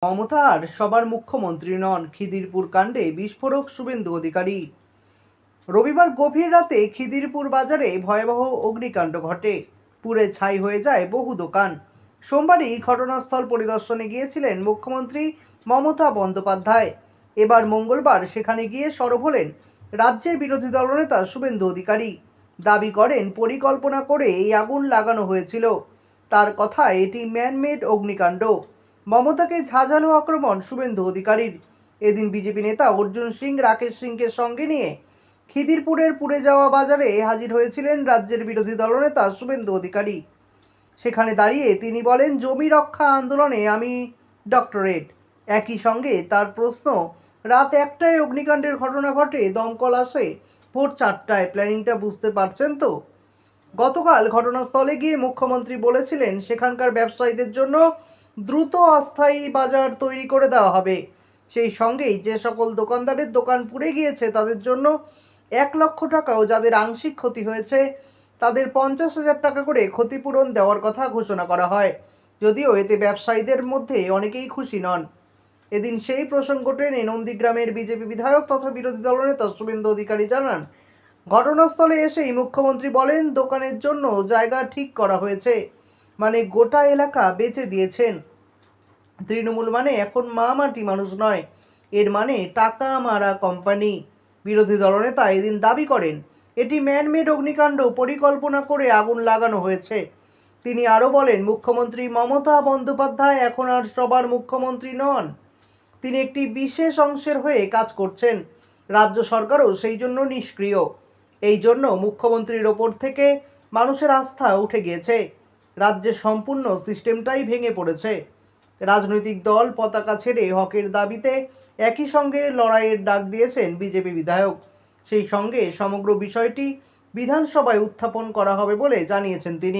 মমতা আর সবার মুখ্যমন্ত্রী নন, খিদিরপুর কাণ্ডে বিস্ফোরক শুভেন্দু অধিকারী। রবিবার গভীর রাতে খিদিরপুর বাজারে ভয়াবহ অগ্নিকাণ্ড ঘটে, পুড়ে ছাই হয়ে যায় বহু দোকান। সোমবারই ঘটনাস্থল পরিদর্শনে গিয়েছিলেন মুখ্যমন্ত্রী মমতা বন্দ্যোপাধ্যায়। এবার মঙ্গলবার সেখানে গিয়ে সরব হলেন রাজ্যের বিরোধী দলনেতা শুভেন্দু অধিকারী। দাবি করেন পরিকল্পনা করে এই আগুন লাগানো হয়েছিল। তার কথায় এটি ম্যানমেড অগ্নিকাণ্ড। মমতাকে ঝাঁঝালো আক্রমণ শুভেন্দু অধিকারীর। এদিন বিজেপি নেতা অর্জুন সিং রাকেশ সিংকে সঙ্গে নিয়ে খিদিরপুরের পুড়ে যাওয়া বাজারে হাজির হয়েছিলেন রাজ্যের বিরোধী দলনেতা শুভেন্দু অধিকারী। সেখানে দাঁড়িয়ে তিনি বলেন, জমি রক্ষা আন্দোলনে আমি ডক্টরেট। একই সঙ্গে তার প্রশ্ন, রাত 1টায় অগ্নিকাণ্ডের ঘটনা ঘটে, দমকল আসে ভোর 4টায়, প্ল্যানিংটা বুঝতে পারছেন তো? গতকাল ঘটনাস্থলে গিয়ে মুখ্যমন্ত্রী বলেছিলেন সেখানকার ব্যবসায়ীদের জন্য দ্রুত অস্থায়ী বাজার তৈরি করে দেওয়া হবে। সেই সঙ্গেই যে সকল দোকানদারের দোকান পুড়ে গিয়েছে তাদের জন্য 1 লক্ষ টাকা ও যাদের আংশিক ক্ষতি হয়েছে তাদের 50,000 টাকা করে ক্ষতিপূরণ দেওয়ার কথা ঘোষণা করা হয়। যদিও এতে ব্যবসায়ীদের মধ্যে অনেকেই খুশি নন। এদিন সেই প্রসঙ্গ টেনে নন্দীগ্রামের বিজেপি বিধায়ক তথা বিরোধী দলনেতা শুভেন্দু অধিকারী জানান, ঘটনাস্থলে এসেই মুখ্যমন্ত্রী বলেন দোকানের জন্য জায়গা ঠিক করা হয়েছে, মানে গোটা এলাকা বেচে দিয়েছেন। তৃণমূল মানে এখন মাটি মানুষ নয়, এর মানে টাকা মারা কোম্পানি। বিরোধী দলনেতা এদিন দাবি করেন এটি ম্যানমেড অগ্নিকাণ্ড, পরিকল্পনা করে আগুন লাগানো হয়েছে। তিনি আরও বলেন, মুখ্যমন্ত্রী মমতা বন্দ্যোপাধ্যায় এখন আর সবার মুখ্যমন্ত্রী নন, তিনি একটি বিশেষ অংশের হয়ে কাজ করছেন। রাজ্য সরকারও সেই জন্য নিষ্ক্রিয়। এই জন্য মুখ্যমন্ত্রীর ওপর থেকে মানুষের আস্থা উঠে গিয়েছে। রাজ্যের সম্পূর্ণ সিস্টেমটাই ভেঙে পড়েছে। রাজনৈতিক দল পতাকা ছেড়ে হকের দাবিতে একই সঙ্গে লড়াইয়ের ডাক দিয়েছেন বিজেপি বিধায়ক। সেই সঙ্গে সমগ্র বিষয়টি বিধানসভায় উত্থাপন করা হবে বলে জানিয়েছেন তিনি।